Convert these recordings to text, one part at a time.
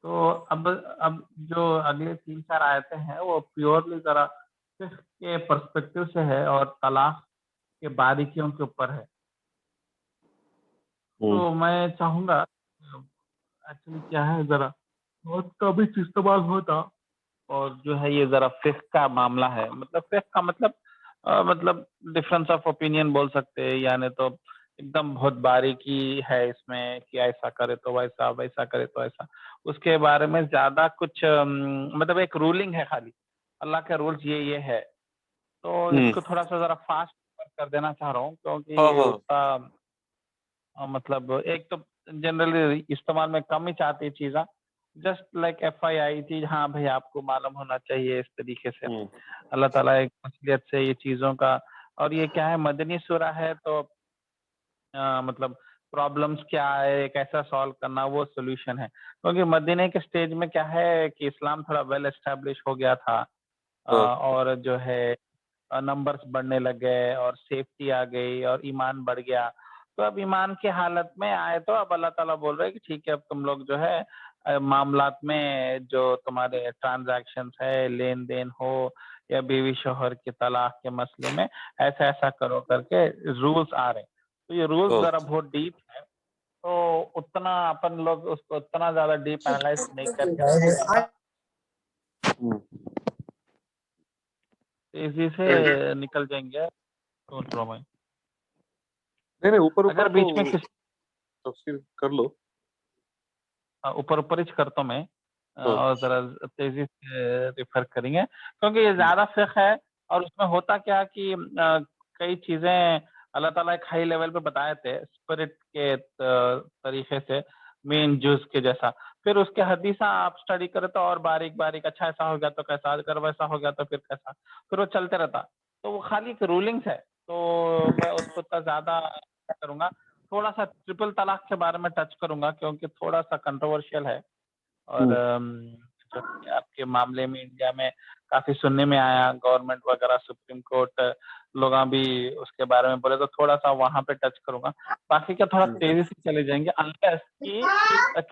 تو اب جو اگلے 3-4 آیتیں ہیں وہ پیورلی ذرا فقہ کے پرسپیکٹو سے ہے اور طلاق کے باریکیوں کے اوپر ہے. تو میں چاہوں گا ایکچولی کیا ہے ذرا بہت کا بھی استعمال ہوتا اور جو ہے یہ ذرا فقہ کا معاملہ ہے. مطلب فقہ کا مطلب ڈفرینس آف اوپینین بول سکتے ہیں، یعنی تو ایک دم بہت باریکی ہے اس میں کہ ایسا کرے تو ویسا، ویسا کرے تو ایسا. اس کے بارے میں زیادہ کچھ مطلب ایک رولنگ ہے، خالی اللہ کے رولز یہ ہے. تو اس کو تھوڑا سا ذرا فاسٹ کر دینا چاہ رہا ہوں کیونکہ اس کا مطلب ایک تو جنرلی استعمال میں کم ہی چاہتی چیزاں، جسٹ لائک FYI تھی. ہاں بھائی آپ کو معلوم ہونا چاہیے اس طریقے سے. اللہ تعالیٰ ایک مصلیت سے یہ چیزوں کا، اور یہ کیا ہے مدنی سورہ ہے تو مطلب پرابلمس کیا ہے ایک ایسا سالو کرنا وہ سولوشن ہے. کیونکہ مدینے کے سٹیج میں کیا ہے کہ اسلام تھوڑا ویل اسٹیبلش ہو گیا تھا اور جو ہے نمبرز بڑھنے لگ گئے اور سیفٹی آ گئی اور ایمان بڑھ گیا. تو اب ایمان کی حالت میں آئے تو اب اللہ تعالیٰ بول رہے کہ ٹھیک ہے اب تم لوگ جو ہے معاملات میں جو تمہارے ٹرانزیکشنز ہے، لین دین ہو یا بیوی شوہر کے طلاق کے مسئلے میں ایسا ایسا کرو کر کے رولز آ رہے ہیں. تو یہ رولز ذرا بہت ڈیپ ہے، تو اتنا اپن لوگ اس کو اتنا زیادہ ڈیپ اینالائز نہیں کر کے اسی سے نکل جائیں گے. سوچ رہا ہوں میں نہیں اوپر اگر بیچ میں کسی تفسیر کر لو، اوپر ہی کرتا ہوں میں اور ذرا تیزی سے ریفر کریں گے کیونکہ یہ زیادہ فقہ ہے. اور اس میں ہوتا کیا کہ کئی چیزیں اللہ تعالیٰ ایک ہائی لیول پہ بتائے تھے اسپرٹ کے طریقے سے، مین جز کے جیسا. پھر اس کے حدیثہ آپ اسٹڈی کرے تو اور باریک باریک، اچھا ایسا ہو گیا تو کیسا، اگر ویسا ہو گیا تو پھر کیسا، پھر وہ چلتے رہتا. تو وہ خالی ایک رولنگس ہے، تو میں اس کو اتنا زیادہ کروں گا. تھوڑا سا ٹرپل طلاق کے بارے میں ٹچ کروں گا کیونکہ تھوڑا سا کنٹروورشل ہے اور آپ کے معاملے میں انڈیا میں کافی سننے میں آیا، گورنمنٹ وغیرہ سپریم کورٹ لوگ بھی اس کے بارے میں بولے، تو تھوڑا سا وہاں پہ ٹچ کروں گا. باقی کا تھوڑا تیزی سے چلے جائیں گے. انلیس کی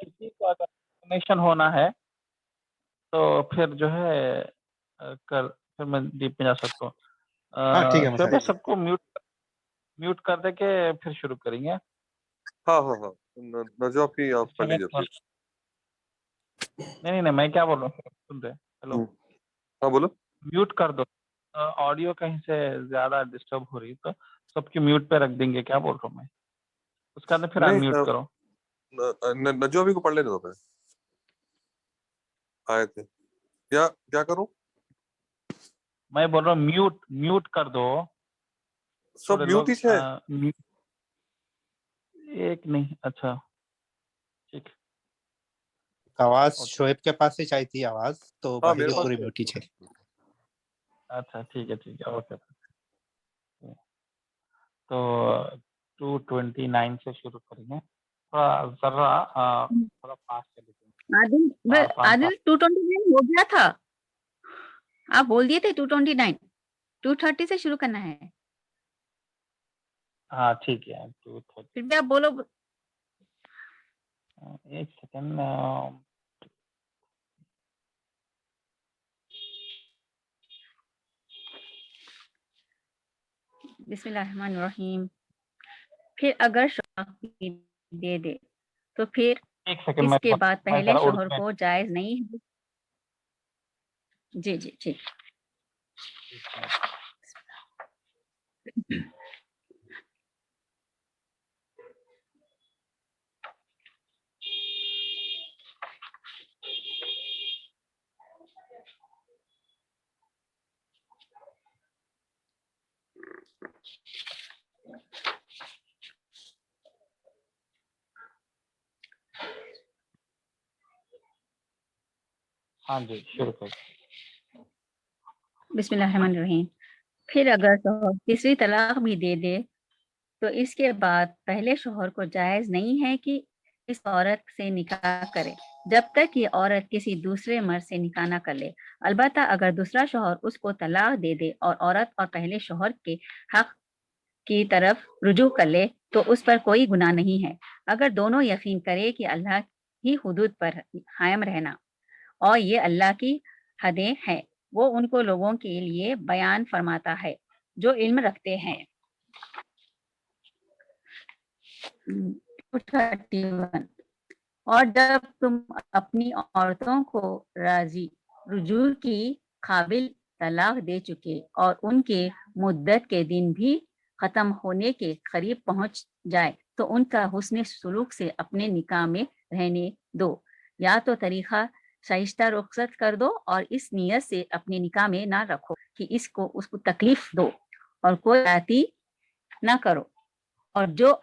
کسی کو اگر انفارمیشن ہونا ہے تو پھر جو ہے پھر میں ڈیپ میں جا سکتا ہوں. شعبہ سب کو میوٹ کر دے کے پھر شروع کریں گے. ہاں نجوا کی آپ پڑھ لیجیے. نہیں میں کیا بول رہا ہوں سنتے. ہیلو، ہاں بولو. میوٹ کر دو، آڈیو کہیں سے زیادہ ڈسٹرب ہو رہی تو سب کی میوٹ پہ رکھ دیں گے. کیا بول رہا ہوں میں، اس کا پھر ان میوٹ کرو. نجوا بھی کو پڑھ لینے دو. آئے تھے کیا کروں؟ میں بول رہا ہوں میوٹ کر دو. سب میوٹ ہی ہے ایک نہیں. اچھا ٹھیک. آواز شعیب کے پاس سے چاہی تھی آواز تو باقی کے پوری میوٹ ہی ہے. اچھا ٹھیک ہے اوکے. تو 229 سے شروع کریں گے. تھوڑا فاسٹ چلیں. عادل 229 ہو گیا تھا، آپ بول دیے تھے 229. 230 سے شروع کرنا ہے. ہاں ٹھیک ہے. پھر بھی آپ بولو. ایک سیکنڈ. بسم اللہ الرحمن الرحیم. پھر اگر شوہر دے دے تو پھر اس کے بعد پہلے شوہر کو جائز نہیں ہے. جی ٹھیک. ہاں جی شروع کر. بسم اللہ الرحمن الرحیم. پھر اگر شوہر تیسری طلاق بھی دے دے تو اس کے بعد پہلے شوہر کو جائز نہیں ہے کہ اس عورت سے نکاح کرے جب تک یہ عورت کسی دوسرے مرد سے نکاح نہ کر لے. البتہ اگر دوسرا شوہر اس کو طلاق دے دے اور عورت اور پہلے شوہر کے حق کی طرف رجوع کر لے تو اس پر کوئی گناہ نہیں ہے اگر دونوں یقین کرے کہ اللہ ہی حدود پر قائم رہنا، اور یہ اللہ کی حدیں ہیں، وہ ان کو لوگوں کے لیے بیان فرماتا ہے جو علم رکھتے ہیں۔ 231 اور جب تم اپنی عورتوں کو رجوع کی قابل طلاق دے چکے اور ان کے مدت کے دن بھی ختم ہونے کے قریب پہنچ جائے تو ان کا حسن سلوک سے اپنے نکاح میں رہنے دو، یا تو طریقہ شائستہ رخصت کر دو اور اس نیت سے اپنے نکاح میں نہ رکھو کہ اس کو تکلیف دو اور کوئی زیادتی نہ کرو، اور جو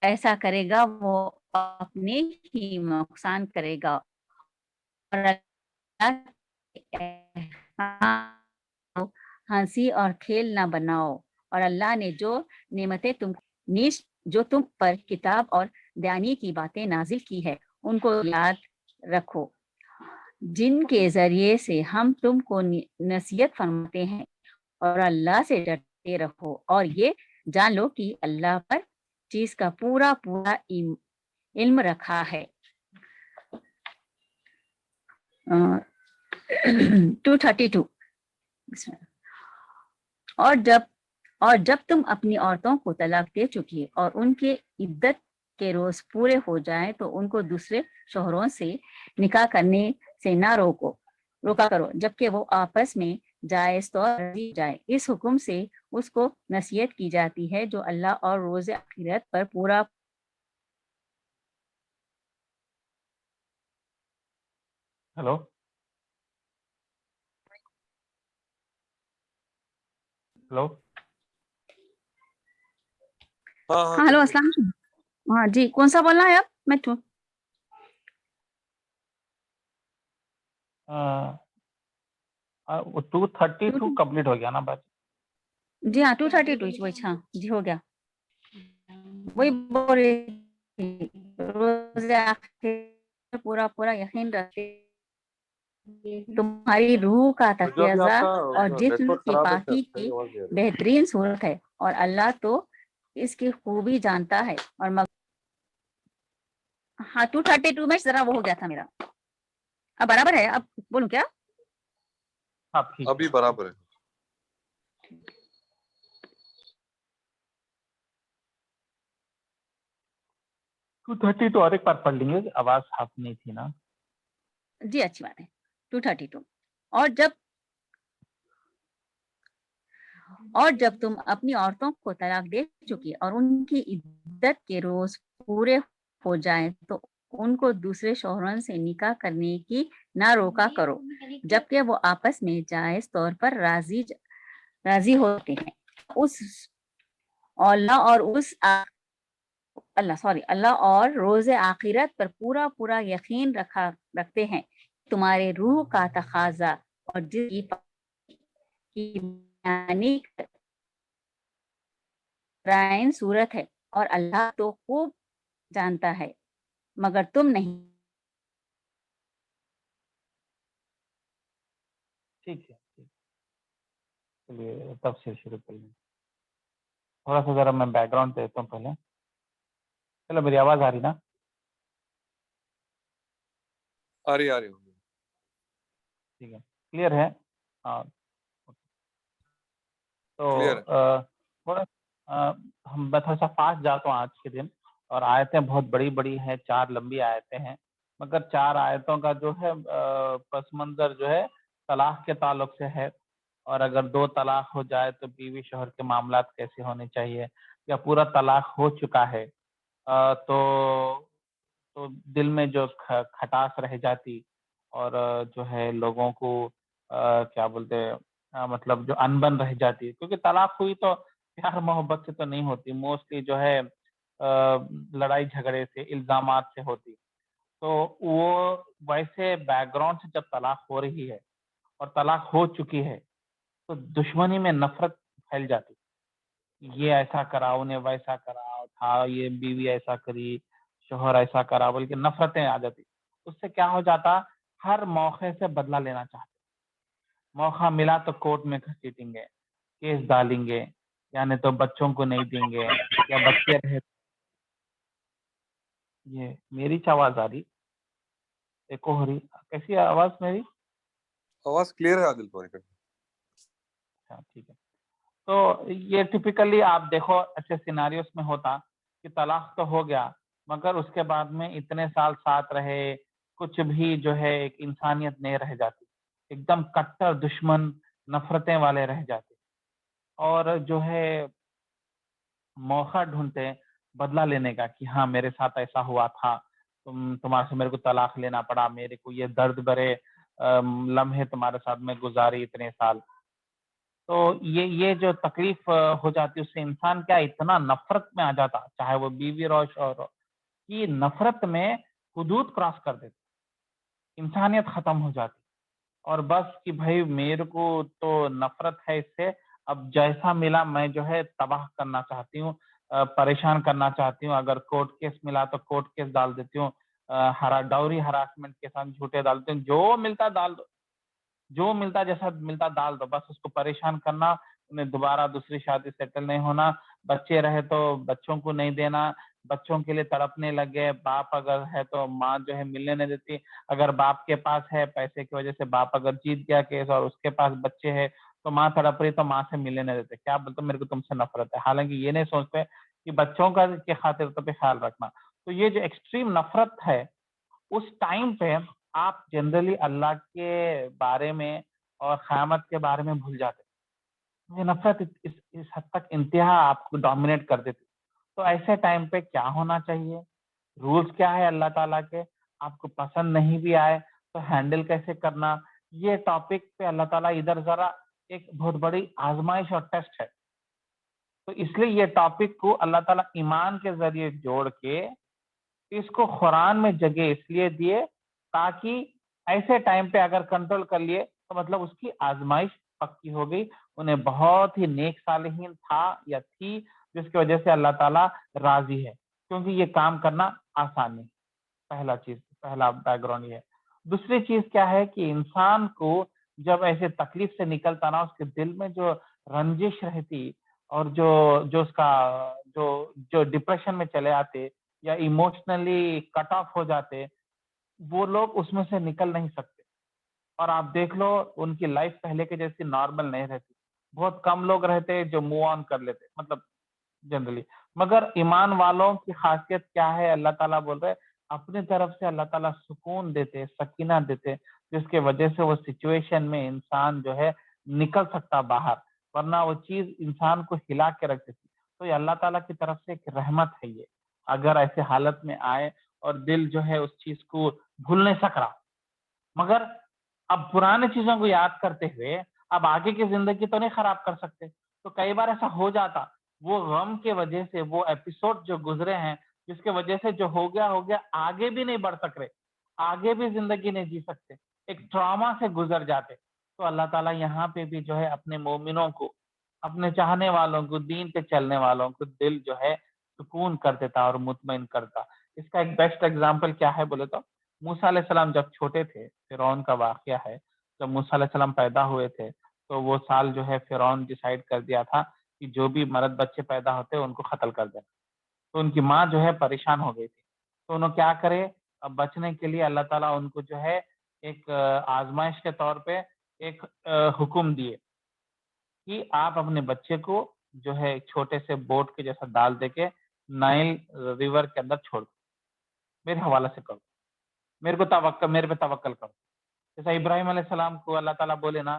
ایسا کرے گا وہ اپنے ہی نقصان کرے گا، اور اللہ کو ہنسی اور کھیل نہ بناؤ، اور اللہ نے جو نعمتیں جو تم پر کتاب اور دانی کی باتیں نازل کی ہے ان کو یاد رکھو، جن کے ذریعے سے ہم تم کو نصیحت فرماتے ہیں، اور اللہ سے ڈرتے رہو، اور یہ جان لو کہ اللہ پر چیز کا پورا علم رکھا ہے۔ 232 اور جب تم اپنی عورتوں کو طلاق دے چکی اور ان کے عدت کے روز پورے ہو جائیں تو ان کو دوسرے شوہروں سے نکاح کرنے سے نہ روکا کرو جبکہ وہ آپس میں جائز طور پر جائے۔ اس حکم سے اس کو نصیحت کی جاتی ہے جو اللہ اور روز آخرت پر پورا ہلو ہلو ہاں ہلو السلام علیکم۔ ہاں جی، کون سا بولنا ہے اب؟ میں 232 کمپلیٹ ہو گیا نا بات؟ جی ہاں 232 ہاں جی ہو گیا۔ وہی بول رہی روز آخر پورا یقین رکھتے تمہاری روح کا تقاضا اور جسم کی پاکی کی بہترین صورت ہے، اور اللہ تو اس کی خوبی جانتا ہے۔ اور ہاں 232 میں ذرا وہ ہو گیا تھا میرا، اب برابر ہے؟ اب بولوں کیا؟ ابھی برابر ہے۔ ٹو 232 اور ایک بار پڑھ لیں گے، آواز صاف نہیں تھی نا۔ جی اچھی بات ہے۔ 232 اور جب تم اپنی عورتوں کو طلاق دے چکی اور ان کی عدت کے روز پورے ہو جائیں تو ان کو دوسرے شوہروں سے نکاح کرنے کی نہ روکا کرو جبکہ وہ آپس میں جائز طور پر راضی ہوتے ہیں۔ اللہ اور روز آخرت پر پورا یقین رکھتے ہیں، تمہارے روح کا تقاضا اور جسم کی بیانی رائن صورت ہے، اور اللہ تو خوب جانتا ہے مگر تم نہیں۔ ٹھیک ہے، چلیے تفسیر شروع کر لیں۔ تھوڑا سا ذرا میں بیک گراؤنڈ دیتا ہوں پہلے۔ چلو میری آواز آ رہی نا؟ آ رہی ٹھیک ہے، کلیئر ہے؟ ہاں تو میں تھوڑا سا فاسٹ جاتا ہوں آج کے دن، اور آیتیں بہت بڑی بڑی ہیں، 4 لمبی آیتیں ہیں، مگر 4 آیتوں کا جو ہے پس منظر جو ہے طلاق کے تعلق سے ہے، اور اگر 2 طلاق ہو جائے تو بیوی شوہر کے معاملات کیسے ہونے چاہیے، یا پورا طلاق ہو چکا ہے تو دل میں جو کھٹاس رہ جاتی، اور جو ہے لوگوں کو کیا بولتے مطلب جو انبن رہ جاتی، کیونکہ طلاق ہوئی تو پیار محبت سے تو نہیں ہوتی، موسٹلی جو ہے لڑائی جھگڑے سے، الزامات سے ہوتی، تو وہ ویسے بیک گراؤنڈ سے جب طلاق ہو رہی ہے اور طلاق ہو چکی ہے تو دشمنی میں نفرت پھیل جاتی، یہ ایسا کرا، انہیں ویسا کرا تھا، یہ بیوی ایسا کری، شوہر ایسا کرا، بلکہ نفرتیں آ جاتی۔ اس سے کیا ہو جاتا، ہر موقع سے بدلہ لینا چاہتے، موقع ملا تو کورٹ میں گھسیٹیں گے، کیس ڈالیں گے، یعنی تو بچوں کو نہیں دیں گے، یا بچے رہے۔ یہ میری آواز آ رہی؟ ایکو ہو رہی، کیسی ہے آواز میری؟ آواز کلیئر ہے عادل تمہاری؟ اچھا ٹھیک ہے. تو یہ ٹپیکلی آپ دیکھو ایسے سیناریوز میں ہوتا کہ طلاق تو ہو گیا مگر اس کے بعد میں اتنے سال ساتھ رہے، کچھ بھی جو ہے ایک انسانیت نہیں رہ جاتی، ایک دم کٹر دشمن نفرتیں والے رہ جاتے، اور جو ہے موقع ڈھونڈتے بدلہ لینے کا کہ ہاں میرے ساتھ ایسا ہوا تھا، تمہارے سے میرے کو طلاق لینا پڑا، میرے کو یہ درد بھرے لمحے تمہارے ساتھ میں گزاری اتنے سال. تو یہ جو تکلیف ہو جاتی اس سے انسان کیا اتنا نفرت میں آ جاتا، چاہے وہ بیوی رو شوہر ہو، کہ نفرت میں حدود کراس کر دیتے، انسانیت ختم ہو جاتی، اور بس کہ بھائی میرے کو تو نفرت ہے اس سے، اب جیسا ملا میں جو ہے تباہ کرنا چاہتی ہوں، پریشان کرنا چاہتی ہوں، اگر کورٹ کیس ملا تو کورٹ کیس ڈال دیتی ہوں، ڈاوری ہراسمنٹ کے ساتھ جھوٹے ڈالتے ہوں، جو ملتا ڈال دو، جو ملتا جیسا ملتا ڈال دو، بس اس کو پریشان کرنا، انہیں دوبارہ دوسری شادی سیٹل نہیں ہونا، بچے رہے تو بچوں کو نہیں دینا، بچوں کے لیے تڑپنے لگے، باپ اگر ہے تو ماں جو ہے ملنے نہیں دیتی، اگر باپ کے پاس ہے پیسے کی وجہ سے، باپ اگر جیت گیا کیس اور اس کے پاس بچے ہے تو ماں تڑپ رہی تو ماں سے ملنے نہیں دیتے، کیا بولتے میرے کو تم سے نفرت ہے، حالانکہ یہ نہیں سوچتے کہ بچوں کا کے خاطر تو بھی خیال رکھنا. تو یہ جو ایکسٹریم نفرت ہے اس ٹائم پہ آپ جنرلی اللہ کے بارے میں اور قیامت کے بارے میں بھول جاتے، یہ نفرت اس حد تک انتہا آپ کو ڈومینیٹ کر دیتی. تو ایسے ٹائم پہ کیا ہونا چاہیے، رولز کیا ہے اللہ تعالیٰ کے، آپ کو پسند نہیں بھی آئے تو ہینڈل کیسے کرنا، یہ ٹاپک پہ اللہ تعالیٰ ادھر ذرا ایک بہت بڑی آزمائش اور ٹیسٹ ہے. تو اس لیے یہ ٹاپک کو اللہ تعالیٰ ایمان کے ذریعے جوڑ کے اس کو قرآن میں جگہ اس لیے دیے تاکہ ایسے ٹائم پہ اگر کنٹرول کر لیے تو مطلب اس کی آزمائش پکی ہو گئی، انہیں بہت ہی نیک صالحین تھا یا تھی جس کی وجہ سے اللہ تعالیٰ راضی ہے، کیونکہ یہ کام کرنا آسان نہیں. پہلا چیز، پہلا بیک گراؤنڈ یہ ہے. دوسری چیز کیا ہے کہ انسان کو جب ایسے تکلیف سے نکلتا نا، اس کے دل میں جو رنجش رہتی اور جو اس کا جو ڈپریشن میں چلے آتے یا ایموشنلی کٹ آف ہو جاتے، وہ لوگ اس میں سے نکل نہیں سکتے. اور آپ دیکھ لو ان کی لائف پہلے کے جیسی نارمل نہیں رہتی، بہت کم لوگ رہتے جو موو آن کر لیتے، مطلب جنرلی. مگر ایمان والوں کی خاصیت کیا ہے، اللہ تعالیٰ بول رہے اپنی طرف سے اللہ تعالیٰ سکون دیتے، سکینہ دیتے، جس کے وجہ سے وہ سچویشن میں انسان جو ہے نکل سکتا باہر، ورنہ وہ چیز انسان کو ہلا کے رکھ دیتی. تو یہ اللہ تعالیٰ کی طرف سے ایک رحمت ہے یہ، اگر ایسے حالت میں آئے اور دل جو ہے اس چیز کو بھول نہیں سک رہا، مگر اب پرانے چیزوں کو یاد کرتے ہوئے اب آگے کی زندگی تو نہیں خراب کر سکتے. تو کئی بار ایسا ہو جاتا، وہ غم کے وجہ سے وہ ایپیسوڈ جو گزرے ہیں جس کے وجہ سے جو ہو گیا آگے بھی نہیں بڑھ سک رہے، آگے بھی زندگی نہیں جی سکتے، ایک ٹراما سے گزر جاتے. تو اللہ تعالیٰ یہاں پہ بھی جو ہے اپنے مومنوں کو، اپنے چاہنے والوں کو، دین پہ چلنے والوں کو دل جو ہے سکون کر دیتا اور مطمئن کرتا. اس کا ایک بیسٹ ایگزامپل کیا ہے بولے تو موسیٰ علیہ السلام جب چھوٹے تھے، فرعون کا واقعہ ہے، جب موسیٰ علیہ السلام پیدا ہوئے تھے تو وہ سال جو ہے فرعون ڈیسائیڈ کر دیا تھا کہ جو بھی مرد بچے پیدا ہوتے ان کو قتل کر دینا. تو ان کی ماں جو ہے پریشان ہو گئی تھی، تو انہوں کیا کرے، اب بچنے کے لیے اللہ تعالیٰ ان کو جو ہے ایک آزمائش کے طور پہ ایک حکم دیے کہ آپ اپنے بچے کو جو ہے ایک چھوٹے سے بوٹ کے جیسا ڈال دے کے نائل ریور کے اندر چھوڑ دو، میرے حوالے سے کرو، میرے پہ توکل کرو. جیسا ابراہیم علیہ السلام کو اللہ تعالیٰ بولے نا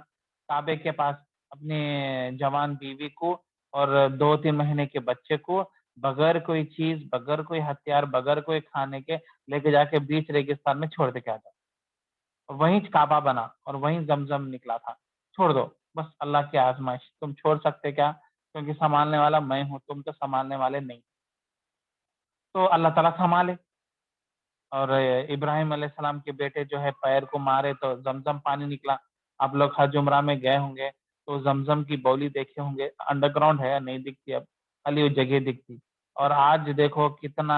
کعبے کے پاس اپنے جوان بیوی کو اور 2-3 مہینے کے بچے کو بغیر کوئی چیز، بغیر کوئی ہتھیار، بغیر کوئی کھانے کے لے کے جا کے بیچ ریگستان میں چھوڑ دے کے آتا، وہیں کعبہ بنا اور وہیں زمزم نکلا تھا. چھوڑ دو، بس اللہ کی آزمائش، تم چھوڑ سکتے کیا، کیونکہ سنبھالنے والا میں ہوں، تم تو سنبھالنے والے نہیں. تو اللہ تعالیٰ سنبھالے، اور ابراہیم علیہ السلام کے بیٹے جو ہے پیر کو مارے تو زمزم پانی نکلا. آپ لوگ حج عمرہ میں گئے ہوں گے تو زمزم کی بولی دیکھے ہوں گے، انڈر گراؤنڈ ہے، نہیں دکھتی اب، خالی وہ جگہ دکھتی. اور آج دیکھو کتنا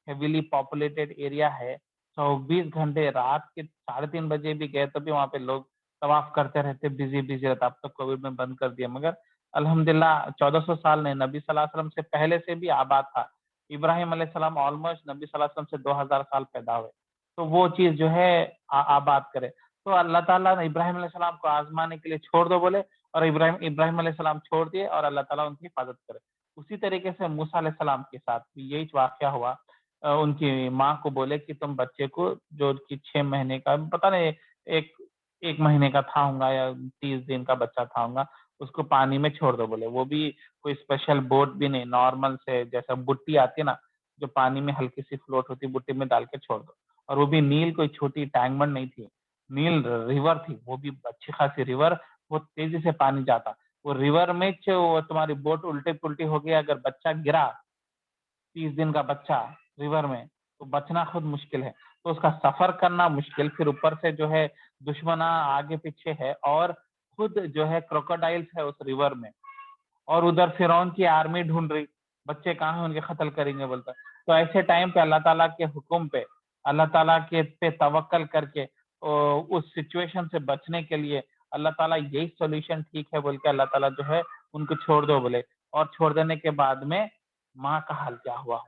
ہیویلی پاپولیٹڈ ایریا ہے، 24 گھنٹے رات کے 3:30 بجے بھی گئے تو بھی وہاں پہ لوگ طواف کرتے رہتے، بزی رہتا. اب تو کووڈ میں بند کر دیا، مگر الحمدللہ 1400 سال نہیں، نبی صلی اللہ علیہ وسلم سے پہلے سے بھی آباد تھا. ابراہیم علیہ السلام آلموسٹ نبی صلی اللہ علیہ وسلم سے 2000 سال پیدا ہوئے. تو وہ چیز جو ہے آباد کرے. تو اللہ تعالیٰ نے ابراہیم علیہ السلام کو آزمانے کے لیے چھوڑ دو بولے, اور ابراہیم علیہ السلام چھوڑ دیے, اور اللہ تعالیٰ ان کی حفاظت کرے. اسی طریقے سے موسیٰ علیہ السلام کے ساتھ بھی یہی واقعہ ہوا. ان کی ماں کو بولے کہ تم بچے کو جو کہ 6 مہینے کا, پتہ نہیں ایک مہینے کا تھا ہوں گا یا 30 دن کا بچہ تھا ہوں گا, اس کو پانی میں چھوڑ دو بولے. وہ بھی کوئی اسپیشل بوٹ بھی نہیں, نارمل سے جیسا بٹی آتی ہے نا, جو پانی میں ہلکی سی فلوٹ ہوتی, بٹی میں ڈال کے چھوڑ دو. اور وہ بھی نیل کوئی چھوٹی ٹینگمنٹ نہیں تھی, نیل ریور تھی, وہ بھی اچھی خاصی ریور, بہت تیزی سے پانی جاتا. وہ ریور میں وہ تمہاری بوٹ الٹی پلٹی ہو گیا, اگر بچہ گرا 30 دن کا بچہ ریور میں, تو بچنا خود مشکل ہے. تو اس کا سفر کرنا مشکل, پھر اوپر سے جو ہے دشمنا آگے پیچھے ہے, اور خود جو ہے کروکوڈائلس ہے اس ریور میں, اور ادھر فرعون کی آرمی ڈھونڈ رہی, بچے کہاں ہیں, ان کے قتل کریں گے بولتا. تو ایسے ٹائم پہ اللہ تعالیٰ کے حکم پہ, اللہ تعالیٰ کے پہ توکل کر کے اس سچویشن سے بچنے کے لیے اللہ تعالیٰ یہی سولوشن ٹھیک ہے بول کے اللہ تعالیٰ جو ہے ان کو چھوڑ دو بولے. اور چھوڑ دینے کے بعد میں ماں کا حال کیا ہوا,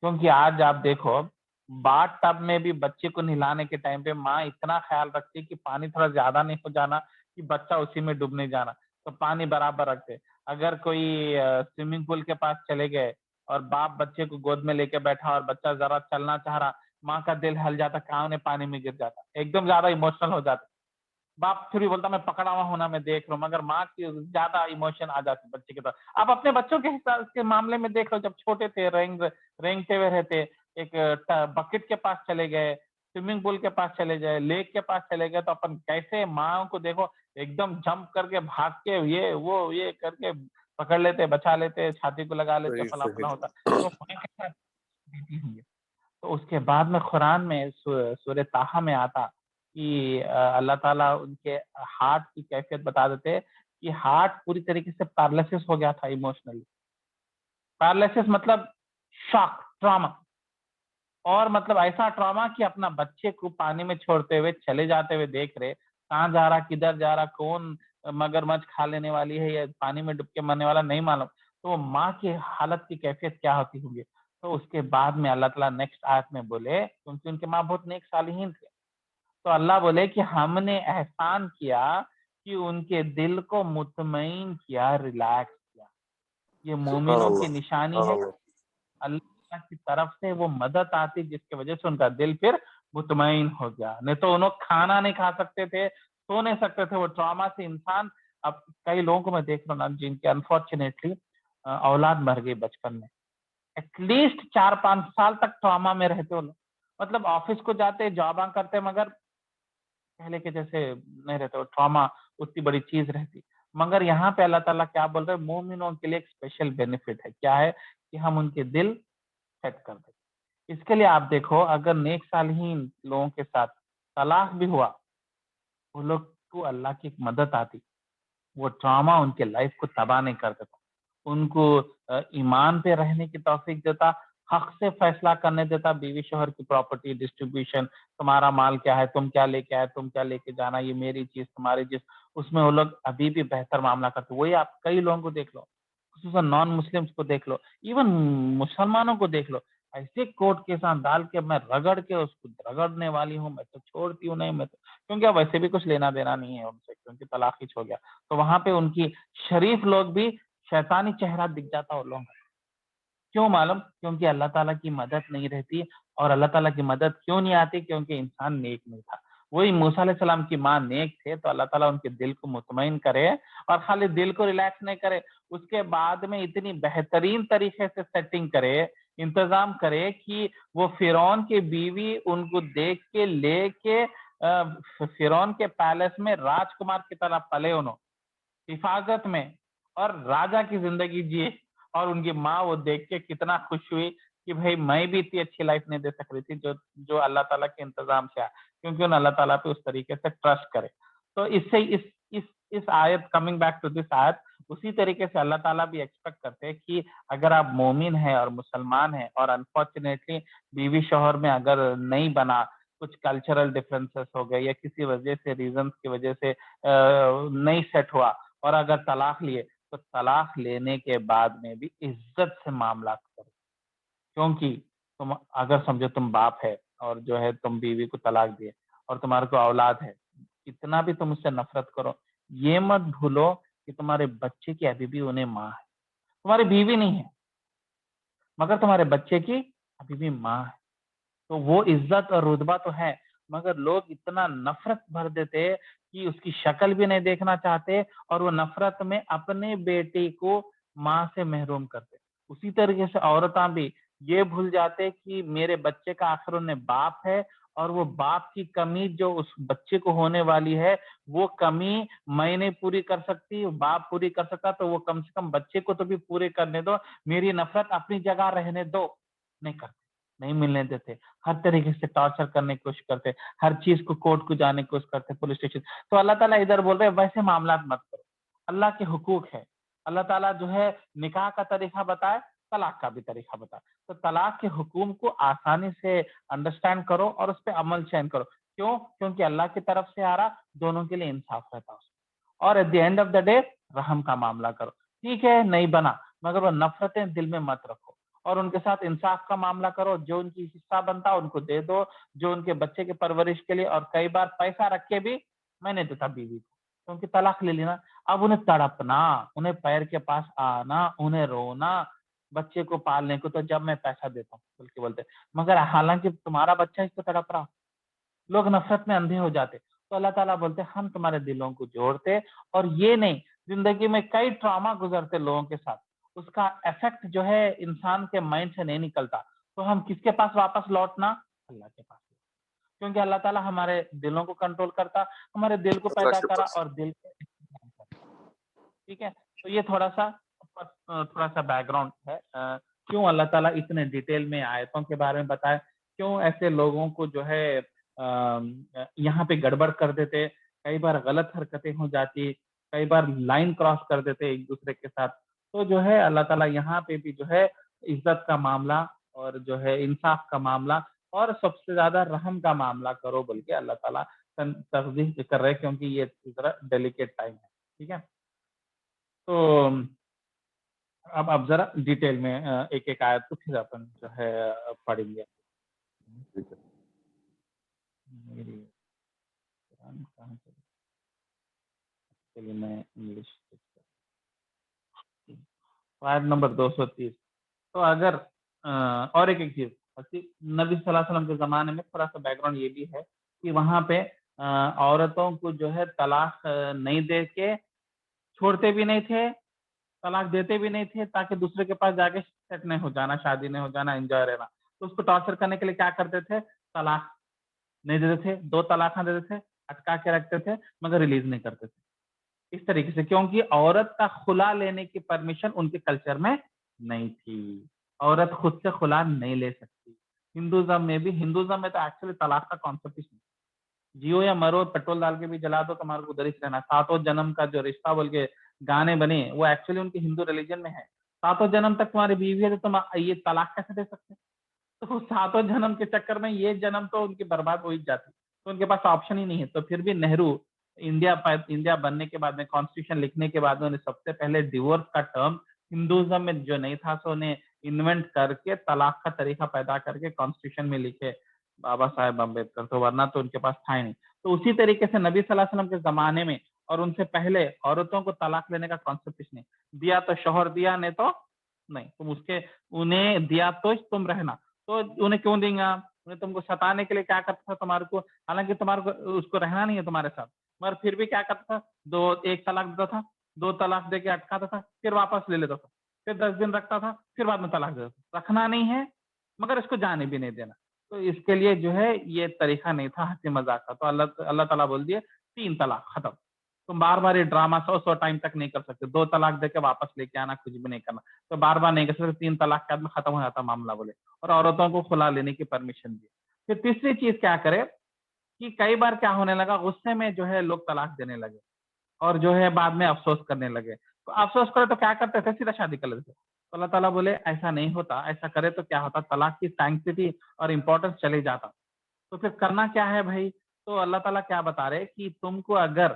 کیونکہ آج آپ دیکھو باتھ ٹب میں بھی بچے کو نہلانے کے ٹائم پہ ماں اتنا خیال رکھتی کہ پانی تھوڑا زیادہ نہیں ہو جانا, کہ بچہ اسی میں ڈوبنے جانا, تو پانی برابر رکھتے. اگر کوئی سوئمنگ پول کے پاس چلے گئے اور باپ بچے کو گود میں لے کے بیٹھا اور بچہ ذرا چلنا چاہ رہا, ماں کا دل ہل جاتا, کہاں نے پانی میں گر جاتا, ایک دم زیادہ ایموشنل ہو جاتا. باپ پھر بھی بولتا میں پکڑا ہوا ہونا, میں دیکھ رہا ہوں, مگر ماں کی زیادہ ایموشن آ جاتی بچے کی طرف. آپ اپنے بچوں کے حساب کے معاملے میں دیکھ لو, جب چھوٹے تھے رینگتے ہوئے رہتے, ایک بکٹ کے پاس چلے گئے, سوئمنگ پول کے پاس چلے گئے, لیک کے پاس چلے گئے, تو اپن کیسے ماں کو دیکھو ایک دم جمپ کر کے بھاگ کے یہ کر کے پکڑ لیتے, بچا لیتے, چھاتی کو لگا لیتے, فلاں فلاں ہوتا. تو تو اس کے بعد میں قرآن میں سورہ طٰہٰ میں آتا کہ اللہ تعالیٰ ان کے ہارٹ کی کیفیت بتا دیتے کہ ہارٹ پوری طریقے سے پیرالائسس ہو گیا تھا ایموشنلی. پیرالائسس مطلب شاک, ٹراما, اور مطلب ایسا ٹراما کہ اپنا بچے کو پانی میں چھوڑتے ہوئے چلے جاتے ہوئے دیکھ رہے, کہاں جا رہا, کدھر جا رہا, کون مگرمچھ کھا لینے والی ہے یا پانی میں ڈب کے مرنے والا نہیں معلوم. تو وہ ماں کی حالت کی کیفیت کیا ہوتی ہوگی. تو اس کے بعد میں اللہ تعالیٰ نیکسٹ آیت میں بولے, کیونکہ ان کے ماں بہت نیک صالحین تھے, تو اللہ بولے کہ ہم نے احسان کیا کہ ان کے دل کو مطمئن کیا, ریلیکس کیا. یہ مومنوں کی نشانی ہے, اللہ کی طرف سے وہ مدد آتی جس کی وجہ سے ان کا دل پھر مطمئن ہو گیا. نہیں تو انہوں کھانا نہیں کھا سکتے تھے, سو نہیں سکتے تھے, وہ ٹراما سے انسان. اب کئی لوگوں کو میں دیکھ رہا ہوں جن کے انفارچونیٹلی اولاد مر گئی بچپن میں, ایٹ لیسٹ 4-5 سال تک ٹراما میں رہتے ہو. مطلب آفس کو جاتے, جاباں کرتے, مگر پہلے کے جیسے نہیں رہتے, وہ ٹراما اتنی بڑی چیز رہتی. مگر یہاں پہ اللہ تعالیٰ کیا بول رہے ہیں, مومنوں کے لیے ایک اسپیشل بینیفٹ ہے. کیا ہے کہ ہم ان کے دل سیٹ کر دیں. اس کے لیے آپ دیکھو, اگر نیک صالحین لوگوں کے ساتھ طلاق بھی ہوا, وہ لوگ کو اللہ کی ایک مدد آتی, وہ ٹراما ان کے لائف کو تباہ نہیں کر دیتا, ان کو ایمان پہ رہنے کی توفیق دیتا, حق سے فیصلہ کرنے دیتا. بیوی شوہر کی پراپرٹی ڈسٹریبیوشن, تمہارا مال کیا ہے, تم کیا لے کے آئے, تم کیا لے کے جانا, یہ میری چیز تمہاری چیز, اس میں وہ لوگ ابھی بھی بہتر معاملہ کرتے. وہی آپ کئی لوگوں کو دیکھ لو, خصوصاً نان مسلمس کو دیکھ لو, ایون مسلمانوں کو دیکھ لو, ایسے کوٹ کے ساتھ ڈال کے میں رگڑ کے اس کو رگڑنے والی ہوں, میں تو چھوڑتی ہوں نہیں, میں تو کیونکہ اب ویسے بھی کچھ لینا دینا نہیں ہے ان سے, کیونکہ طلاق ہی ہو گیا. تو وہاں پہ ان کی شریف لوگ بھی شیطانی چہرہ دکھ جاتا ان لوگوں کا. کیوں معلوم؟ کیونکہ اللہ تعالیٰ کی مدد نہیں رہتی. اور اللہ تعالیٰ کی مدد کیوں نہیں آتی؟ کیونکہ انسان نیک نہیں تھا. وہی موسیٰ علیہ السلام کی ماں نیک تھے, تو اللہ تعالیٰ ان کے دل کو مطمئن کرے, اور خالی دل کو ریلیکس نہیں کرے, اس کے بعد میں اتنی بہترین طریقے سے سیٹنگ کرے, انتظام کرے کہ وہ فرعون کی بیوی ان کو دیکھ کے لے کے فرعون کے پیلس میں راجکمار کی طرح پلے, انہوں حفاظت میں, اور راجا کی زندگی جیے. اور ان کی ماں وہ دیکھ کے کتنا خوش ہوئی کہ بھائی میں بھی اتنی اچھی لائف نہیں دے سک رہی تھی جو اللہ تعالیٰ کے انتظام سے آیا, کیونکہ انہوں اللہ تعالیٰ پہ اس طریقے سے ٹرسٹ کرے. تو اس سے اس آیت, کمنگ بیک ٹو دس آیت, اسی طریقے سے اللہ تعالیٰ بھی ایکسپیکٹ کرتے ہیں کہ اگر آپ مومن ہیں اور مسلمان ہیں, اور انفارچونیٹلی بیوی شوہر میں اگر نہیں بنا, کچھ کلچرل ڈفرینسز ہو گئے یا کسی وجہ سے ریزنس کی وجہ سے نہیں سیٹ ہوا, اور اگر طلاق لیے, تو طلاق لینے کے بعد میں بھی عزت سے معاملات کرو. کیونکہ تم اگر سمجھو تم باپ ہے اور جو ہے تم بیوی کو طلاق دیے اور تمہارے کو اولاد ہے، اتنا بھی تم اس سے نفرت کرو، یہ مت بھولو کہ تمہارے بچے کی ابھی بھی انہیں ماں ہے، تمہاری بیوی نہیں ہے مگر تمہارے بچے کی ابھی بھی ماں ہے، تو وہ عزت اور رتبہ تو ہے، مگر لوگ اتنا نفرت بھر دیتے کہ اس کی شکل بھی نہیں دیکھنا چاہتے اور وہ نفرت میں اپنے بیٹے کو ماں سے محروم کرتے۔ اسی طریقے سے عورتاں بھی یہ بھول جاتے کہ میرے بچے کا آخر انہیں باپ ہے اور وہ باپ کی کمی جو اس بچے کو ہونے والی ہے وہ کمی میں نہیں پوری کر سکتی، باپ پوری کر سکتا تو وہ کم سے کم بچے کو تو بھی پورے کرنے دو، میری نفرت اپنی جگہ رہنے دو، نہیں کرتے، نہیں ملنے دیتے، ہر طریقے سے ٹارچر کرنے کی کوشش کرتے، ہر چیز کو کورٹ کو جانے کی کوشش کرتے، پولیس اسٹیشن۔ تو اللہ تعالیٰ ادھر بول رہے ویسے معاملات مت کرو، اللہ کے حقوق ہے، اللہ تعالیٰ جو ہے نکاح کا طریقہ بتائے، طلاق کا بھی طریقہ بتائے، تو طلاق کے حکم کو آسانی سے انڈرسٹینڈ کرو اور اس پہ عمل چین کرو، کیوں؟ کیونکہ اللہ کی طرف سے آ رہا، دونوں کے لیے انصاف رہتا اس میں، اور at the end of the day رحم کا معاملہ کرو، ٹھیک ہے نہیں بنا مگر وہ نفرتیں دل میں مت رکھو، اور ان کے ساتھ انصاف کا معاملہ کرو، جو ان کی حصہ بنتا ان کو دے دو، جو ان کے بچے کی پرورش کے لیے، اور کئی بار پیسہ رکھ کے بھی میں نہیں دیتا بیوی کو کیونکہ طلاق لے لینا، اب انہیں تڑپنا، انہیں پیر کے پاس آنا، انہیں رونا بچے کو پالنے کو، تو جب میں پیسہ دیتا ہوں بلکہ بولتے، مگر حالانکہ تمہارا بچہ اس کو تڑپ رہا، لوگ نفرت میں اندھے ہو جاتے، تو اللہ تعالیٰ بولتے ہم تمہارے دلوں کو جوڑتے، اور یہ نہیں، زندگی میں کئی ٹراما گزرتے لوگوں کے ساتھ، اس کا افیکٹ جو ہے انسان کے مائنڈ سے نہیں نکلتا، تو ہم کس کے پاس واپس لوٹنا؟ اللہ کے پاس، کیونکہ اللہ تعالیٰ ہمارے دلوں کو کنٹرول کرتا، ہمارے دل کو اللہ پیدا کے کرا پاس۔ اور دل کو استعمال کرتا، ٹھیک ہے؟ تو یہ تھوڑا سا بیک گراؤنڈ ہے، کیوں اللہ تعالیٰ اتنے ڈیٹیل میں آیتوں کے بارے میں بتائے، کیوں ایسے لوگوں کو جو ہے یہاں پہ گڑبڑ کر دیتے، کئی بار غلط حرکتیں ہو جاتی، کئی بار لائن کراس کر دیتے ایک دوسرے کے ساتھ، تو جو ہے اللہ تعالیٰ یہاں پہ بھی جو ہے عزت کا معاملہ اور جو ہے انصاف کا معاملہ اور سب سے زیادہ رحم کا معاملہ کرو بول کے اللہ تعالیٰ ترجیح کر رہے، کیونکہ یہ ذرا ڈیلیکیٹ ٹائم ہے، ٹھیک ہے؟ تو اب ذرا ڈیٹیل میں ایک ایک آیت کو پھر اپن جو ہے پڑھیں گے۔ ٹھیک ہے۔ میری قرآن کہاں چلی؟ چلیے میں انگلش آیت نمبر 230۔ تو اگر اور ایک چیز، نبی صلی اللہ علیہ وسلم کے زمانے میں تھوڑا سا بیک گراؤنڈ یہ بھی ہے کہ وہاں پہ عورتوں کو جو ہے طلاق نہیں دے کے چھوڑتے بھی نہیں تھے، طلاق دیتے بھی نہیں تھے، تاکہ دوسرے کے پاس جا کے سیٹ نہیں ہو جانا، شادی نہیں ہو جانا، انجوائے رہنا، تو اس کو ٹارچر کرنے کے لیے کیا کرتے تھے؟ طلاق نہیں دیتے تھے، 2 طلاقاں دیتے تھے، اٹکا کے رکھتے تھے مگر ریلیز نہیں کرتے تھے، اس طریقے سے، کیونکہ عورت کا خلا لینے کی پرمیشن ان کے کلچر میں نہیں تھی، عورت خود سے خلا نہیں لے سکتی۔ ہندوازم میں تو ایکچولی طلاق کا کانسیپٹ ہی نہیں، جیو یا مرو، پیٹرول ڈال کے بھی جلا دو، تمہارے کو ادھر ہی رہنا، 7 جنم کا جو رشتہ بول کے گانے بنے، وہ ایکچولی ان کے ہندو ریلیجن میں ہے، 7 جنم تک تمہاری بیوی ہے تو تم یہ طلاق کیسے دے سکتے؟ تو 7 جنم کے چکر میں یہ جنم تو ان کی برباد ہو ہی جاتی، تو ان کے پاس آپشن ہی نہیں ہے۔ تو پھر بھی نہرو انڈیا بننے کے بعد میں، کانسٹیٹیوشن لکھنے کے بعد میں، سب سے پہلے ڈیورس کا ٹرم ہندوازم میں جو نہیں تھا سو نے انوینٹ کر کے طلاق کا طریقہ پیدا کر کے کانسٹیٹیوشن میں لکھے بابا صاحب امبیڈکر، تو ورنہ تو ان کے پاس تھا ہی نہیں۔ تو اسی طریقے سے نبی صلی اللہ علیہ وسلم کے زمانے میں اور ان سے پہلے عورتوں کو طلاق لینے کا کانسیپٹ نہیں، دیا تو شوہر دیا، نہیں تو نہیں، تم اس کے انہیں دیا تو تم رہنا، تو انہیں کیوں دیں گا؟ انہیں تم کو ستانے کے لیے کیا کرتا تھا تمہارے کو، حالانکہ تمہارے کو اس کو رہنا نہیں ہے تمہارے ساتھ، مگر پھر بھی کیا کرتا تھا، 1 طلاق دیتا تھا، 2 طلاق دے کے اٹکاتا تھا، پھر واپس لے لیتا تھا، پھر 10 دن رکھتا تھا، پھر بعد میں طلاق دیتا تھا، رکھنا نہیں ہے مگر اس کو جانے بھی نہیں دینا، تو اس کے لیے جو ہے یہ طریقہ نہیں تھا ہنسی مذاق کا، تو اللہ تعالیٰ بول دیے 3 طلاق ختم، تم بار بار یہ ڈرامہ 100 ٹائم تک نہیں کر سکتے، 2 طلاق دے کے واپس لے کے آنا، کچھ بھی نہیں کرنا، تو بار بار نہیں کر سکتے، 3 طلاق کے بعد میں ختم ہو جاتا معاملہ بولے، اور عورتوں کو خلا لینے کی پرمیشن دی۔ پھر تیسری چیز کیا کرے کہ کئی بار کیا ہونے لگا، غصے میں جو ہے لوگ طلاق دینے لگے اور جو ہے بعد میں افسوس کرنے لگے، تو افسوس کرے تو کیا کرتے تھے، سیدھا شادی کر لیتے تھے، تو اللہ تعالیٰ بولے ایسا نہیں ہوتا، ایسا کرے تو کیا ہوتا، طلاق کی سینکٹیٹی اور امپورٹنس چلے جاتا، تو پھر کرنا کیا ہے بھائی؟ تو اللہ تعالیٰ کیا بتا رہے کہ تم کو اگر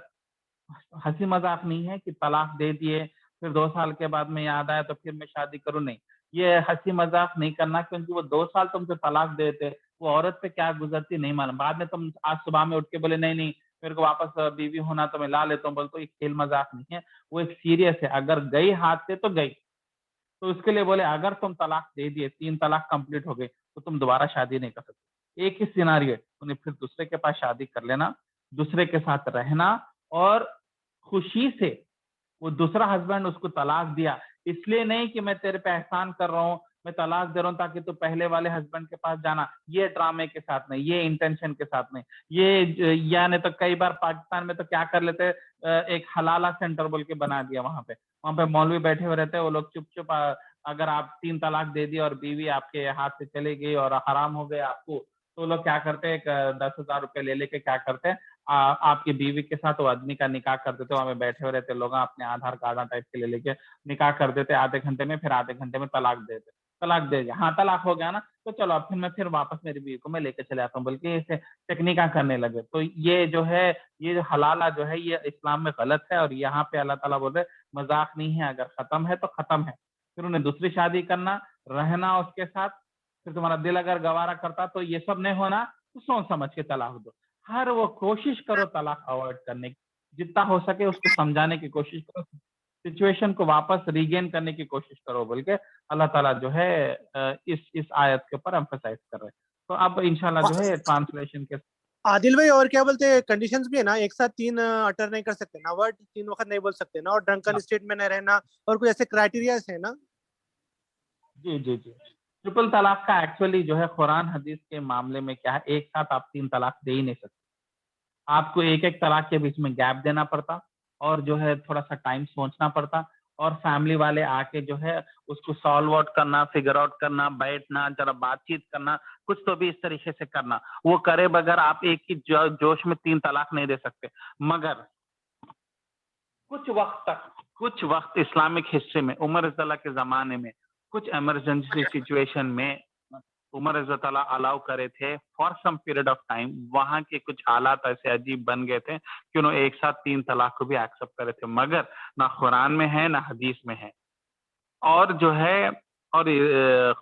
ہنسی مذاق نہیں ہے کہ طلاق دے دیے پھر 2 سال کے بعد میں یاد آیا تو پھر میں شادی کروں، نہیں، یہ ہنسی مذاق نہیں کرنا، کیونکہ وہ 2 سال تم سے طلاق دیتے وہ عورت پہ کیا گزرتی نہیں معلوم. بعد میں تم آج صبح میں اٹھ کے بولے نہیں نہیں میرے کو واپس بیوی ہونا تو میں لا لیتا ہوں, بول تو ایک کھیل مذاق نہیں ہے, وہ ایک سیریس ہے. اگر گئی ہاتھ سے تو گئی, تو اس کے لیے بولے اگر تم طلاق دے دیے, 3 طلاق کمپلیٹ ہو گئی, تو تم دوبارہ شادی نہیں کر سکتے. ایک ہی سیناریو ہے, انہیں پھر دوسرے کے پاس شادی کر لینا, دوسرے کے ساتھ رہنا, اور خوشی سے وہ دوسرا ہسبینڈ اس کو طلاق دیا اس لیے نہیں کہ میں تیرے پہ احسان کر رہا ہوں, میں طلاق دے رہا ہوں تاکہ تو پہلے والے ہسبینڈ کے پاس جانا, یہ ڈرامے کے ساتھ نہیں, یہ انٹینشن کے ساتھ نہیں. یہ یعنی تو کئی بار پاکستان میں تو کیا کر لیتے, ایک حلالہ سینٹر بول کے بنا دیا, وہاں پہ مولوی بیٹھے ہوئے رہتے ہیں, وہ لوگ چپ چپ اگر آپ 3 طلاق دے دی اور بیوی آپ کے ہاتھ سے چلے گئی اور حرام ہو گئے آپ کو, تو لوگ کیا کرتے ہیں, 10,000 روپے لے کے کیا کرتے ہیں, آپ کی بیوی کے ساتھ وہ آدمی کا نکاح کر دیتے, وہاں پہ بیٹھے ہوئے رہتے لوگ, اپنے آدھار کارڈ ٹائپ کے لے کے نکاح کر دیتے آدھے گھنٹے میں, پھر آدھے گھنٹے میں طلاق دیتے, طلاق دے گیا, ہاں طلاق ہو گیا نا, تو چلو اب پھر واپس میری بیوی کو میں لے کے چلے آتا ہوں, بلکہ اسے ٹیکنیکا کرنے لگے. تو یہ جو ہے, یہ حلالہ جو ہے, یہ اسلام میں غلط ہے, اور یہاں پہ اللہ تعالیٰ بول رہے مذاق نہیں ہے, اگر ختم ہے تو ختم ہے. پھر انہیں دوسری شادی کرنا, رہنا اس کے ساتھ, پھر تمہارا دل اگر گوارا کرتا تو یہ سب نہیں ہونا, تو سوچ سمجھ کے طلاق دو. ہر وہ کوشش کرو طلاق اوائڈ کرنے کی, جتنا ہو سکے اس کو سمجھانے کی کوشش کرو, سچویشن کو واپس ریگین کرنے کی کوشش کرو, بلکہ اللہ تعالیٰ جو ہے اس آیت کے اوپر ایمفسائز کر رہے ہیں. تو اب انشاءاللہ جو ہے ٹرانسلیشن کے عادل بھائی, اور کیا بولتے ہیں, کنڈیشنز بھی ہے نا, ایک ساتھ 3 اٹر نہیں کر سکتے نا, ورڈ 3 وقت نہیں بول سکتے نا, اور ڈرنکن اسٹیٹ میں نہیں رہنا, اور کوئی ایسے کرائٹیریاز ہیں نا. جی جی جی, ٹرپل طلاق کا ایکچولی جو ہے قرآن حدیث کے معاملے میں کیا ہے, ایک ساتھ آپ 3 طلاق دے ہی نہیں سکتے, آپ کو ایک طلاق کے بیچ میں گیپ دینا پڑتا, اور جو ہے تھوڑا سا ٹائم سوچنا پڑتا, اور فیملی والے آ کے جو ہے اس کو سالو آؤٹ کرنا, فگر آؤٹ کرنا, بیٹھنا, ذرا بات چیت کرنا, کچھ تو بھی اس طریقے سے کرنا. وہ کرے بغیر آپ ایک ہی جوش میں 3 طلاق نہیں دے سکتے. مگر کچھ وقت اسلامک ہسٹری میں, عمر رضی اللہ کے زمانے میں, کچھ ایمرجنسی سچویشن میں عمر رضی اللہ الاؤ کرے تھے for some period of time. وہاں کے کچھ حالات ایسے عجیب بن گئے تھے کہ انہوں ایک ساتھ 3 طلاق کو بھی ایکسپٹ کرے تھے, مگر نہ قرآن میں ہے نہ حدیث میں ہے, اور جو ہے اور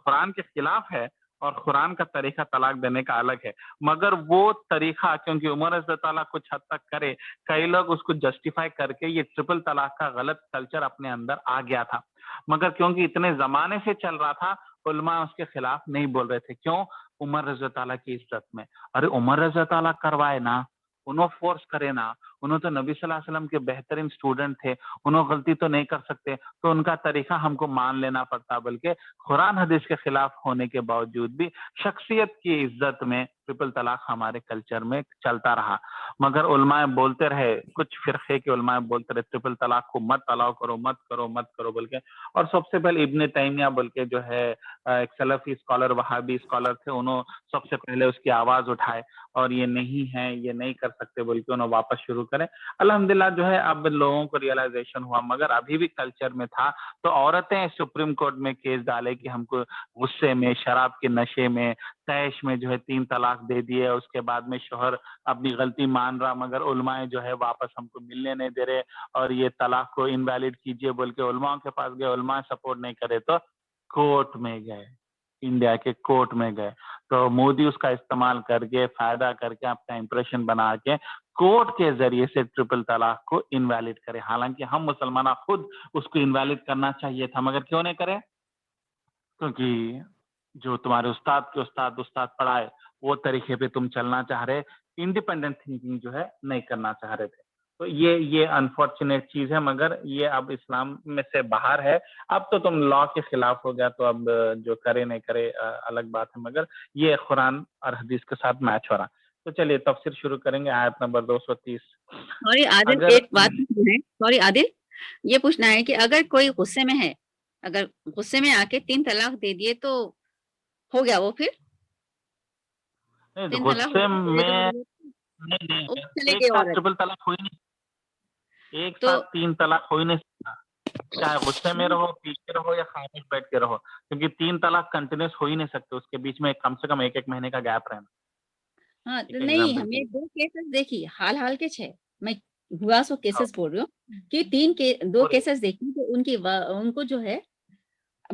قرآن کے خلاف ہے, اور قرآن کا طریقہ طلاق دینے کا الگ ہے. مگر وہ طریقہ کیونکہ عمر رضی اللہ کچھ حد تک کرے, کئی لوگ اس کو جسٹیفائی کر کے یہ ٹرپل طلاق کا غلط کلچر اپنے اندر آ گیا تھا, مگر کیونکہ اتنے زمانے سے چل رہا تھا, علماء اس کے خلاف نہیں بول رہے تھے. کیوں؟ عمر رضی اللہ کی عزت میں. ارے عمر رضی اللہ کروائے نا, انہوں فورس کرے نا, انہوں تو نبی صلی اللہ علیہ وسلم کے بہترین اسٹوڈنٹ تھے, انہوں غلطی تو نہیں کر سکتے, تو ان کا طریقہ ہم کو مان لینا پڑتا. بلکہ قرآن حدیث کے خلاف ہونے کے باوجود بھی شخصیت کی عزت میں ٹرپل طلاق ہمارے کلچر میں چلتا رہا. مگر علماء بولتے رہے, کچھ فرقے کے علماء بولتے رہے ٹرپل طلاق کو مت الاؤ کرو, مت کرو, مت کرو بول کے. اور سب سے پہلے ابن تیمیہ بول کے جو ہے ایک سلفی اسکالر, وہابی اسکالر تھے, انہوں سب سے پہلے اس کی آواز اٹھائے, اور یہ نہیں ہے, یہ نہیں کر سکتے بول کے انہوں واپس شروع کرے. الحمدللہ جو ہے اب لوگوں کو ریئلائزیشن ہوا, مگر ابھی بھی کلچر میں تھا. تو عورتیں سپریم کورٹ میں کیس ڈالے کہ ہم کو غصے میں, شراب کے نشے میں, تیش میں جو ہے 3 طلاق دے دیے, اس کے بعد میں شوہر اپنی غلطی مان رہا, مگر علماء جو ہے واپس ہم کو ملنے نہیں دے رہے, اور یہ طلاق کو انویلڈ کیجئے بول کے علماء کے پاس گئے. علماء سپورٹ نہیں کرے تو کورٹ میں گئے, انڈیا کے کورٹ میں گئے. تو مودی اس کا استعمال کر کے, فائدہ کر کے, اپنا امپریشن بنا کے کورٹ کے ذریعے سے ٹرپل طلاق کو انویلڈ کرے. حالانکہ ہم مسلمان خود اس کو انویلڈ کرنا چاہیے تھا, مگر کیوں نہیں کرے؟ کیونکہ جو تمہارے استاد پڑھائے وہ طریقے پہ تم چلنا چاہ رہے, انڈیپینڈنٹ تھنکنگ جو ہے نہیں کرنا چاہ رہے تھے. تو یہ انفارچونیٹ چیز ہے, مگر یہ اب اسلام میں سے باہر ہے. اب تو تم لا کے خلاف ہو گیا, تو اب جو کرے نہیں کرے الگ بات ہے, مگر یہ قرآن اور حدیث کے ساتھ میچ ہو رہا. تو چلیے تفسیر شروع کریں گے, آیت نمبر 230. سوری عادل, ایک بات ہے, سوری عادل, یہ پوچھنا ہے کہ اگر کوئی غصے میں ہے, اگر غصے میں آ کے 3 طلاق دے دیے تو ہو گیا وہ, پھر غصے میں ایک ساتھ ٹرپل طلاق ہوئی نہیں, ایک ساتھ 3 طلاق ہو ہی نہیں سکتا, چاہے غصے میں رہو, پیچھے رہو, یا خاموش بیٹھ کے رہو, کیونکہ 3 طلاق کنٹینیوس ہو ہی نہیں سکتے, اس کے بیچ میں کم سے کم 1 مہینے کا گیپ رہنا. ہاں نہیں, ہم نے 2 کیسز دیکھی, حال کے 6, میں ہوا سو کیسز بول رہی ہوں کہ 2 کیسز دیکھی, تو ان کو جو ہے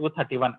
231।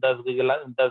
10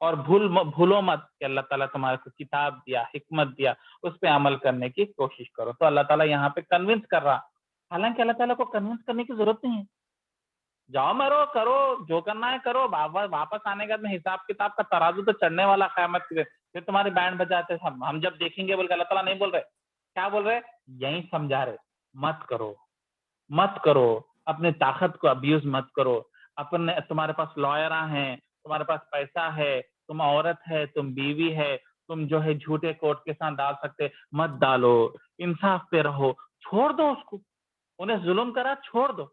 اور بھولو مت کہ اللہ تعالیٰ تمہارے کو کتاب دیا، حکمت دیا، اس پہ عمل کرنے کی کوشش کرو. تو اللہ تعالیٰ یہاں پہ کنونس کر رہا، حالانکہ اللہ تعالیٰ کو کنونس کرنے کی ضرورت نہیں ہے. جاؤ مرو، کرو جو کرنا ہے کرو، واپس آنے کے بعد میں حساب کتاب کا ترازو تو چڑھنے والا قیامت کے دن. پھر تمہاری بینڈ بجاتے ہم جب دیکھیں گے بول کے اللہ تعالیٰ نہیں بول رہے. کیا بول رہے؟ یہی سمجھا رہے، مت کرو مت کرو، اپنے طاقت کو ابیوز مت کرو. اپنے تمہارے پاس لائراں ہیں، تمہارے پاس پیسہ ہے، تم عورت ہے، تم بیوی ہے، تم جو ہے جھوٹے کوٹ کے ساتھ ڈال سکتے، مت ڈالو. انصاف پہ رہو، چھوڑ دو اس کو. انہیں ظلم کرا، چھوڑ دو.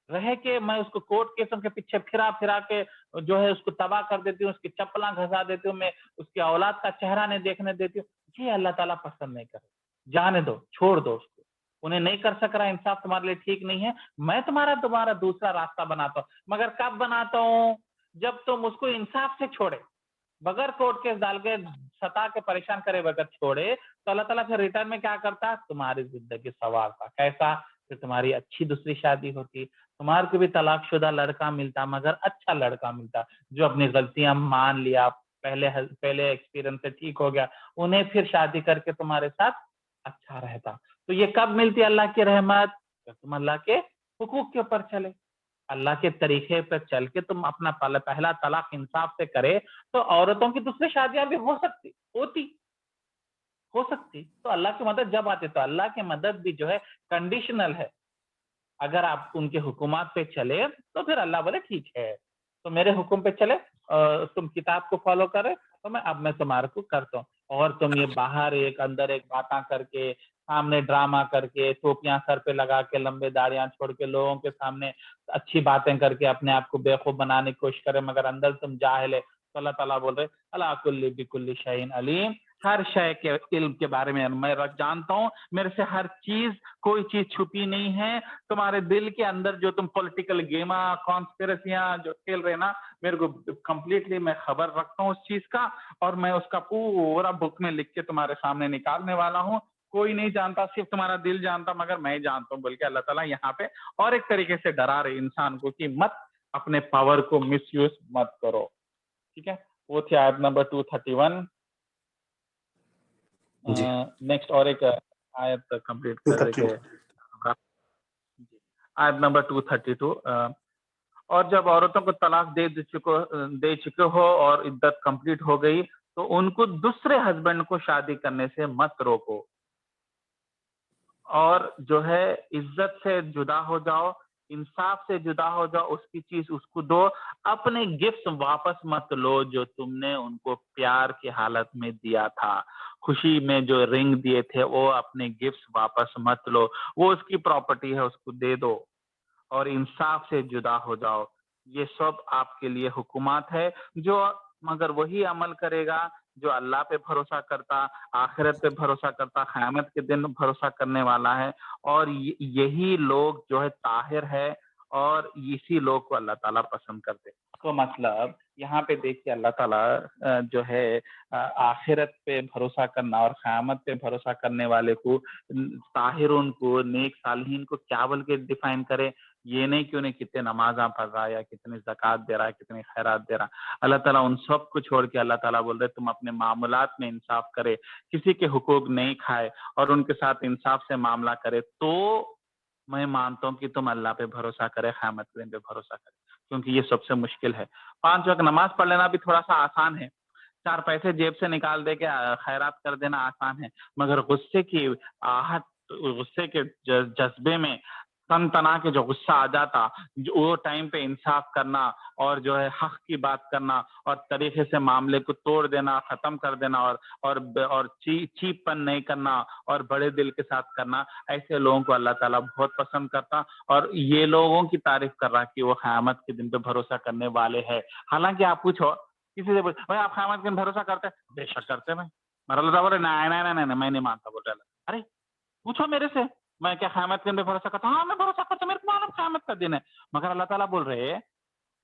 رہے کہ میں اس کو کوٹ کیسوں کے پیچھے پھرا کے جو ہے اس کو تباہ کر دیتی ہوں، اس کی چپلاں گھسا دیتی ہوں، میں اس کی اولاد کا چہرہ نہیں دیکھنے دیتی ہوں، یہ اللہ تعالیٰ پسند نہیں کرے. جانے دو، چھوڑ دو اس کو. انہیں نہیں کر سک رہا، انصاف تمہارے لیے ٹھیک نہیں ہے، میں تمہارا دوسرا راستہ بناتا ہوں. مگر کب بناتا ہوں؟ جب تم اس کو انصاف سے چھوڑے، بغیر کوٹ کیس ڈال کے ستا کے پریشان کرے بغیر چھوڑے، تو اللہ تعالیٰ پھر ریٹرن میں کیا کرتا؟ تمہاری زندگی سنوارتا. کیسا؟ کہ تمہاری اچھی دوسری شادی ہوتی، تمہارے کو بھی طلاق شدہ لڑکا ملتا، مگر اچھا لڑکا ملتا جو اپنی غلطیاں مان لیا، پہلے ایکسپیرینس سے ٹھیک ہو گیا، انہیں پھر شادی کر کے تمہارے ساتھ اچھا رہتا. تو یہ کب ملتی اللہ کی رحمت؟ کہ تم اللہ کے حقوق کے اوپر چلے، اللہ کے طریقے پر چل کے تم اپنا پہلا طلاق انصاف سے کرے، تو عورتوں کی دوسری شادیاں بھی ہو سکتی. تو اللہ کی مدد جب آتی، تو اللہ کی مدد بھی جو ہے کنڈیشنل ہے. اگر آپ ان کے حکومات پہ چلے تو پھر اللہ بولے ٹھیک ہے، تو میرے حکم پہ چلے، تم کتاب کو فالو کرے، تو میں تمہارے کو کرتا ہوں. اور تم یہ باہر ایک اندر ایک باتاں کر کے، سامنے ڈرامہ کر کے، ٹوپیاں سر پہ لگا کے، لمبے داڑیاں چھوڑ کے، لوگوں کے سامنے اچھی باتیں کر کے اپنے آپ کو بیوقوف بنانے کی کوشش کرے، مگر اندر تم جاہل ہے. تو اللہ تعالیٰ بول رہے اللہ کل بکل شیء علیم، ہر شے کے علم کے بارے میں جانتا ہوں، میرے سے ہر چیز، کوئی چیز چھپی نہیں ہے. تمہارے دل کے اندر جو تم پولیٹیکل گیما، کانسپیرسیاں جو کھیل رہے نا، میرے کو کمپلیٹلی میں خبر رکھتا ہوں اس چیز کا، اور میں اس کا پورا بک میں لکھ کے تمہارے سامنے نکالنے والا ہوں. کوئی نہیں جانتا، صرف تمہارا دل جانتا، مگر میں جانتا ہوں. بلکہ اللہ تعالیٰ یہاں پہ اور ایک طریقے سے ڈرا رہے انسان کو کہ مت اپنے پاور کو مس یوز مت کرو. ٹھیک ہے، وہ تھی آیت نمبر 231. نیکسٹ اور ایک آیت کمپلیٹ کر کے آیت نمبر 232. اور جب عورتوں کو طلاق دے چکے ہو اور عدت کمپلیٹ ہو گئی، تو ان کو دوسرے ہسبینڈ کو شادی کرنے سے مت روکو، اور جو ہے عزت سے جدا ہو جاؤ، انصاف سے جدا ہو جاؤ، اس کی چیز اس کو دو. اپنے گفٹ واپس مت لو جو تم نے ان کو پیار کی حالت میں دیا تھا، خوشی میں جو رنگ دیے تھے، وہ اپنے گفٹ واپس مت لو، وہ اس کی پراپرٹی ہے، اس کو دے دو، اور انصاف سے جدا ہو جاؤ. یہ سب آپ کے لیے حکومت ہے. جو مگر وہی عمل کرے گا جو اللہ پہ بھروسہ کرتا، آخرت پہ بھروسہ کرتا، قیامت کے دن بھروسہ کرنے والا ہے. اور یہی لوگ جو ہے طاہر ہے، اور اسی لوگ کو اللہ تعالیٰ پسند کرتے. تو مطلب یہاں پہ دیکھیے اللہ تعالیٰ جو ہے آخرت پہ بھروسہ کرنا اور قیامت پہ بھروسہ کرنے والے کو، طاہرون کو، نیک صالحین کو کیا بول کے ڈیفائن کرے. یہ نہیں کہ انہیں کتنے نمازاں پڑھ رہا ہے، یا کتنے زکوٰۃ دے رہا ہے، کتنے خیرات دے رہا. اللہ تعالیٰ ان سب کو چھوڑ کے اللہ تعالیٰ بول رہے تم اپنے معاملات میں انصاف کرے، کسی کے حقوق نہیں کھائے، اور ان کے ساتھ انصاف سے معاملہ کرے، تو میں مانتا ہوں کہ تم اللہ پہ بھروسہ کرے، قیامت کے دن پہ بھروسہ کرے. کیونکہ یہ سب سے مشکل ہے. 5 وقت نماز پڑھ لینا بھی تھوڑا سا آسان ہے، 4 پیسے جیب سے نکال دے کے خیرات کر دینا آسان ہے، مگر غصے کی آہٹ، غصے کے جذبے میں تن تنا کے جو غصہ آ جاتا، وہ ٹائم پہ انصاف کرنا، اور جو ہے حق کی بات کرنا، اور طریقے سے معاملے کو توڑ دینا، ختم کر دینا، اور چیپ پن نہیں کرنا، اور بڑے دل کے ساتھ کرنا، ایسے لوگوں کو اللہ تعالیٰ بہت پسند کرتا. اور یہ لوگوں کی تعریف کر رہا کہ وہ قیامت کے دن پہ بھروسہ کرنے والے ہیں. حالانکہ آپ پوچھو کسی سے، بھائی آپ قیامت کے دن بھروسہ کرتے؟ بے شک کرتے. میں اللہ تعالیٰ بولے نہیں میں نہیں مانتا. بول رہا ارے پوچھو میرے سے، میں کیا قیامت کے دن پہ بھروسہ کرتا ہوں؟ ہاں میں بھروسہ کرتا ہوں، میرے کو معلوم قیامت کا دن ہے. مگر اللہ تعالیٰ بول رہے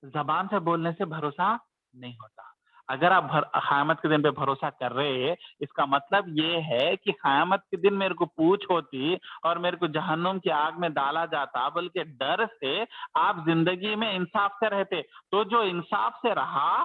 زبان سے بولنے سے بھروسہ نہیں ہوتا. اگر آپ قیامت کے دن پہ بھروسہ کر رہے، اس کا مطلب یہ ہے کہ قیامت کے دن میرے کو پوچھ ہوتی اور میرے کو جہنم کی آگ میں ڈالا جاتا، بلکہ ڈر سے آپ زندگی میں انصاف سے رہتے. تو جو انصاف سے رہا